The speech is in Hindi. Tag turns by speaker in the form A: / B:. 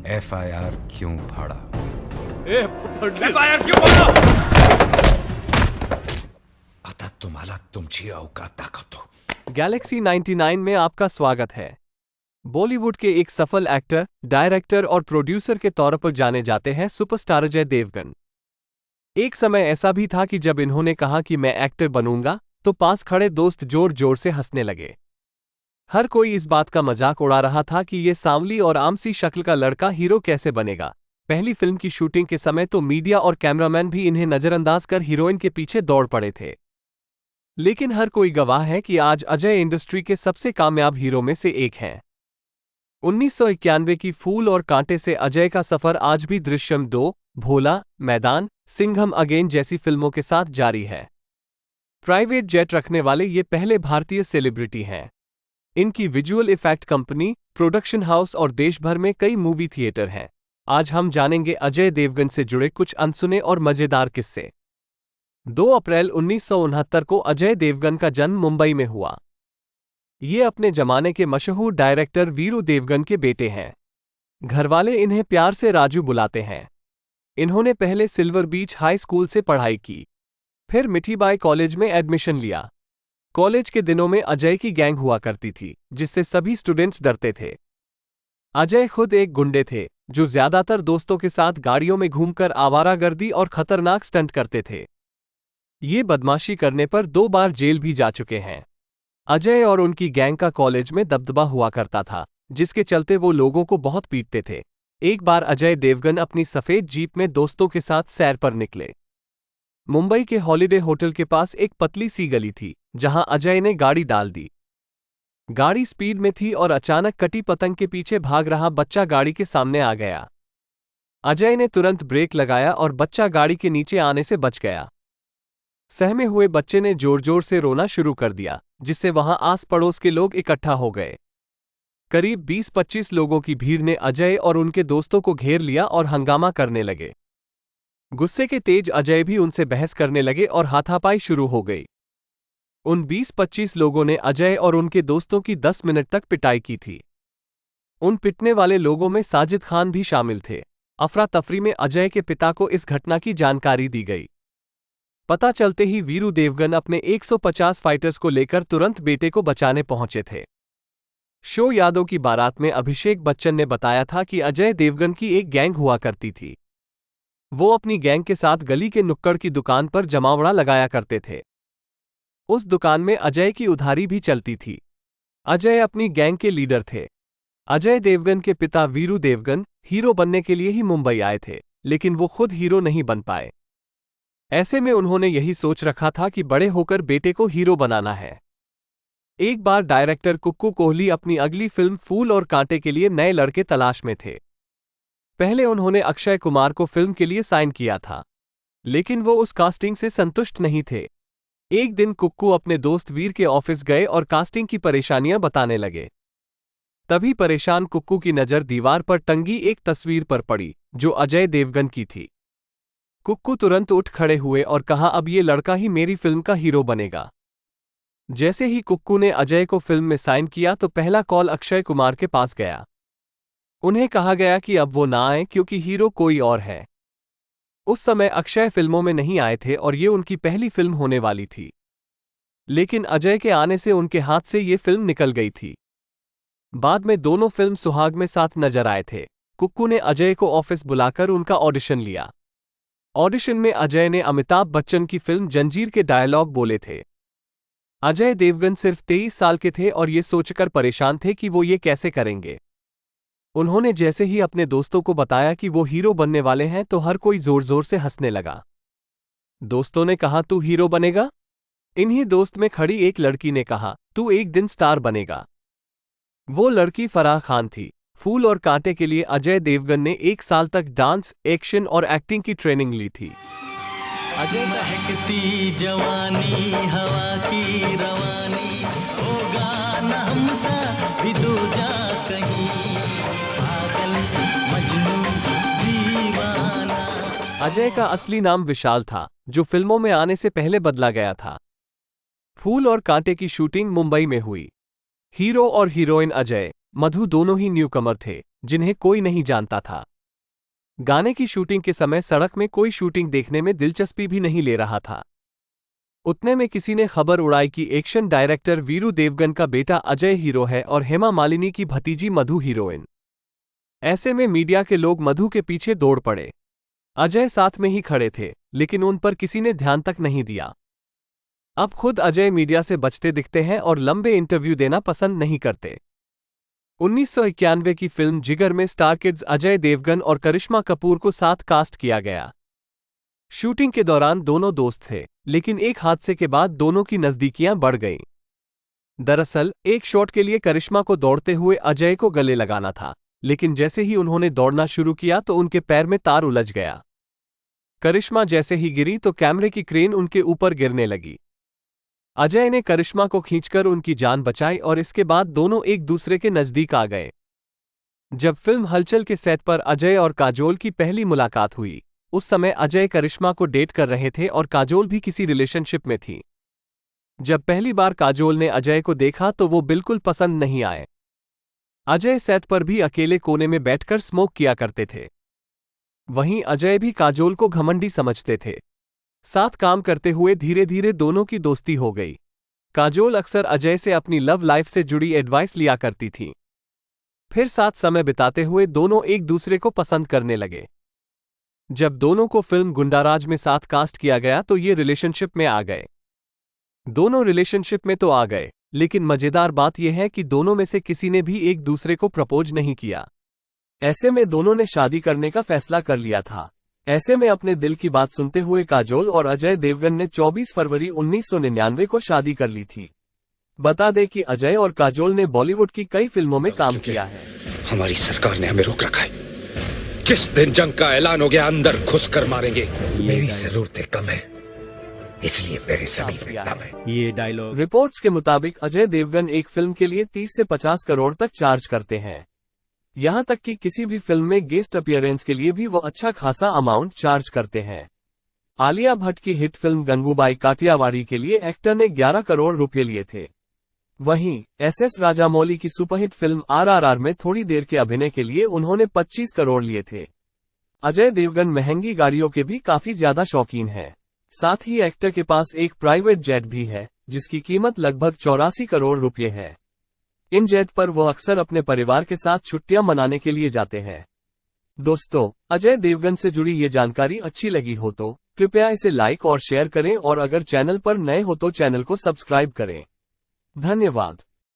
A: एफआईआर क्यों फाड़ा?
B: एफआईआर क्यों फाड़ा?
A: आता तुम्हाला तुमची औकात दाखवतो.
C: गैलेक्सी 99 में आपका स्वागत है। बॉलीवुड के एक सफल एक्टर, डायरेक्टर और प्रोड्यूसर के तौर पर जाने जाते हैं सुपरस्टार अजय देवगन। एक समय ऐसा भी था कि जब इन्होंने कहा कि मैं एक्टर बनूंगा, तो पास खड़े दोस्त जोर जोर से हंसने लगे। हर कोई इस बात का मजाक उड़ा रहा था कि ये सांवली और आमसी शक्ल का लड़का हीरो कैसे बनेगा। पहली फिल्म की शूटिंग के समय तो मीडिया और कैमरामैन भी इन्हें नजरअंदाज कर हीरोइन के पीछे दौड़ पड़े थे। लेकिन हर कोई गवाह है कि आज अजय इंडस्ट्री के सबसे कामयाब हीरो में से एक हैं। 1991 की फूल और कांटे से अजय का सफर आज भी दृश्यम 2, भोला, मैदान, सिंघम अगेन जैसी फिल्मों के साथ जारी है। प्राइवेट जेट रखने वाले ये पहले भारतीय सेलिब्रिटी हैं। इनकी visual effect company, production house और देश भर में कई मूवी थिएटर हैं। आज हम जानेंगे अजय देवगन से जुड़े कुछ अनसुने और मजेदार किस्से। 2 अप्रैल 1969 को अजय देवगन का जन्म मुंबई में हुआ। ये अपने जमाने के मशहूर डायरेक्टर वीरू देवगन के बेटे हैं। घरवाले इन्हें प्यार से राजू बुलाते हैं। इन्होंने पहले सिल्वर बीच हाई स्कूल से पढ़ाई की, फिर मिठीबाई कॉलेज में एडमिशन लिया। कॉलेज के दिनों में अजय की गैंग हुआ करती थी, जिससे सभी स्टूडेंट्स डरते थे। अजय खुद एक गुंडे थे, जो ज्यादातर दोस्तों के साथ गाड़ियों में घूमकर आवारागर्दी और खतरनाक स्टंट करते थे। ये बदमाशी करने पर 2 बार जेल भी जा चुके हैं। अजय और उनकी गैंग का कॉलेज में दबदबा हुआ करता था, जिसके चलते वो लोगों को बहुत पीटते थे। एक बार अजय देवगन अपनी सफेद जीप में दोस्तों के साथ सैर पर निकले। मुंबई के हॉलिडे होटल के पास एक पतली सी गली थी, जहां अजय ने गाड़ी डाल दी। गाड़ी स्पीड में थी और अचानक कटी पतंग के पीछे भाग रहा बच्चा गाड़ी के सामने आ गया। अजय ने तुरंत ब्रेक लगाया और बच्चा गाड़ी के नीचे आने से बच गया। सहमे हुए बच्चे ने जोर जोर से रोना शुरू कर दिया, जिससे वहां आस पड़ोस के लोग इकट्ठा हो गए। करीब 20-25 लोगों की भीड़ ने अजय और उनके दोस्तों को घेर लिया और हंगामा करने लगे। गुस्से के तेज अजय भी उनसे बहस करने लगे और हाथापाई शुरू हो गई। उन 20-25 लोगों ने अजय और उनके दोस्तों की 10 मिनट तक पिटाई की थी। उन पिटने वाले लोगों में साजिद खान भी शामिल थे। अफरा तफरी में अजय के पिता को इस घटना की जानकारी दी गई। पता चलते ही वीरू देवगन अपने 150 फाइटर्स को लेकर तुरंत बेटे को बचाने पहुंचे थे। शो यादों की बारात में अभिषेक बच्चन ने बताया था कि अजय देवगन की एक गैंग हुआ करती थी। वो अपनी गैंग के साथ गली के नुक्कड़ की दुकान पर जमावड़ा लगाया करते थे। उस दुकान में अजय की उधारी भी चलती थी। अजय अपनी गैंग के लीडर थे। अजय देवगन के पिता वीरू देवगन हीरो बनने के लिए ही मुंबई आए थे, लेकिन वो खुद हीरो नहीं बन पाए। ऐसे में उन्होंने यही सोच रखा था कि बड़े होकर बेटे को हीरो बनाना है। एक बार डायरेक्टर कुक्कू कोहली अपनी अगली फिल्म फूल और कांटे के लिए नए लड़के तलाश में थे। पहले उन्होंने अक्षय कुमार को फिल्म के लिए साइन किया था, लेकिन वो उस कास्टिंग से संतुष्ट नहीं थे। एक दिन कुक्कू अपने दोस्त वीर के ऑफिस गए और कास्टिंग की परेशानियां बताने लगे। तभी परेशान कुक्कू की नज़र दीवार पर टंगी एक तस्वीर पर पड़ी, जो अजय देवगन की थी। कुक्कू तुरंत उठ खड़े हुए और कहा, अब ये लड़का ही मेरी फिल्म का हीरो बनेगा। जैसे ही कुक्कू ने अजय को फिल्म में साइन किया तो पहला कॉल अक्षय कुमार के पास गया। उन्हें कहा गया कि अब वो ना आए क्योंकि हीरो कोई और है। उस समय अक्षय फिल्मों में नहीं आए थे और ये उनकी पहली फिल्म होने वाली थी। लेकिन अजय के आने से उनके हाथ से ये फिल्म निकल गई थी। बाद में दोनों फिल्म सुहाग में साथ नजर आए थे। कुक्कू ने अजय को ऑफिस बुलाकर उनका ऑडिशन लिया। ऑडिशन में अजय ने अमिताभ बच्चन की फिल्म जंजीर के डायलॉग बोले थे। अजय देवगन सिर्फ 23 साल के थे और ये सोचकर परेशान थे कि वो ये कैसे करेंगे। उन्होंने जैसे ही अपने दोस्तों को बताया कि वो हीरो बनने वाले हैं तो हर कोई जोर जोर से हंसने लगा। दोस्तों ने कहा, तू हीरो बनेगा? इन्हीं दोस्त में खड़ी एक लड़की ने कहा, तू एक दिन स्टार बनेगा। वो लड़की फराह खान थी। फूल और कांटे के लिए अजय देवगन ने 1 साल तक डांस, एक्शन और एक्टिंग की ट्रेनिंग ली थी।
D: अजय महकती जवानी हवा की रवानी होगा न हमसा भी दूजा कहीं पागल मजनू दीवाना।
C: अजय का असली नाम विशाल था, जो फिल्मों में आने से पहले बदला गया था। फूल और कांटे की शूटिंग मुंबई में हुई। हीरो और हीरोइन अजय, मधु दोनों ही न्यूकमर थे, जिन्हें कोई नहीं जानता था। गाने की शूटिंग के समय सड़क में कोई शूटिंग देखने में दिलचस्पी भी नहीं ले रहा था। उतने में किसी ने खबर उड़ाई कि एक्शन डायरेक्टर वीरू देवगन का बेटा अजय हीरो है और हेमा मालिनी की भतीजी मधु हीरोइन। ऐसे में मीडिया के लोग मधु के पीछे दौड़ पड़े। अजय साथ में ही खड़े थे, लेकिन उन पर किसी ने ध्यान तक नहीं दिया। अब खुद अजय मीडिया से बचते दिखते हैं और लंबे इंटरव्यू देना पसंद नहीं करते। 1991 की फिल्म जिगर में स्टार किड्स अजय देवगन और करिश्मा कपूर को साथ कास्ट किया गया। शूटिंग के दौरान दोनों दोस्त थे, लेकिन एक हादसे के बाद दोनों की नज़दीकियां बढ़ गईं। दरअसल एक शॉट के लिए करिश्मा को दौड़ते हुए अजय को गले लगाना था, लेकिन जैसे ही उन्होंने दौड़ना शुरू किया तो उनके पैर में तार उलझ गया। करिश्मा जैसे ही गिरी तो कैमरे की क्रेन उनके ऊपर गिरने लगी। अजय ने करिश्मा को खींचकर उनकी जान बचाई और इसके बाद दोनों एक दूसरे के नजदीक आ गए। जब फिल्म हलचल के सेट पर अजय और काजोल की पहली मुलाकात हुई, उस समय अजय करिश्मा को डेट कर रहे थे और काजोल भी किसी रिलेशनशिप में थी। जब पहली बार काजोल ने अजय को देखा तो वो बिल्कुल पसंद नहीं आए। अजय सेट पर भी अकेले कोने में बैठकर स्मोक किया करते थे। वहीं अजय भी काजोल को घमंडी समझते थे। साथ काम करते हुए धीरे धीरे दोनों की दोस्ती हो गई। काजोल अक्सर अजय से अपनी लव लाइफ से जुड़ी एडवाइस लिया करती थी। फिर साथ समय बिताते हुए दोनों एक दूसरे को पसंद करने लगे। जब दोनों को फिल्म गुंडाराज में साथ कास्ट किया गया तो ये रिलेशनशिप में आ गए। दोनों रिलेशनशिप में तो आ गए, लेकिन मजेदार बात यह है कि दोनों में से किसी ने भी एक दूसरे को प्रपोज नहीं किया। ऐसे में दोनों ने शादी करने का फैसला कर लिया था। ऐसे में अपने दिल की बात सुनते हुए काजोल और अजय देवगन ने 24 फरवरी 1999 को शादी कर ली थी। बता दें कि अजय और काजोल ने बॉलीवुड की कई फिल्मों में काम किया है।
A: हमारी सरकार ने हमें रोक रखा है। जिस दिन जंग का ऐलान हो गया अंदर घुसकर मारेंगे। मेरी जरूरतें कम है, इसलिए मेरे समीप में दम है।
B: ये डायलॉग
C: रिपोर्ट्स के मुताबिक अजय देवगन एक फिल्म के लिए 30 से 50 करोड़ तक चार्ज करते हैं। यहां तक कि किसी भी फिल्म में गेस्ट अपीयरेंस के लिए भी वो अच्छा खासा अमाउंट चार्ज करते हैं। आलिया भट्ट की हिट फिल्म गंगूबाई काठियावाड़ी के लिए एक्टर ने 11 करोड़ रुपए लिए थे। वहीं SS राजामौली की सुपरहिट फिल्म RRR में थोड़ी देर के अभिनय के लिए उन्होंने 25 करोड़ लिए थे। अजय देवगन महंगी गाड़ियों के भी काफी ज्यादा शौकीन हैं। साथ ही एक्टर के पास एक प्राइवेट जेट भी है, जिसकी कीमत लगभग 84 करोड़ रुपए है। इन जेट पर वो अक्सर अपने परिवार के साथ छुट्टियां मनाने के लिए जाते हैं। दोस्तों, अजय देवगन से जुड़ी ये जानकारी अच्छी लगी हो तो कृपया इसे लाइक और शेयर करें और अगर चैनल पर नए हो तो चैनल को सब्सक्राइब करें। धन्यवाद।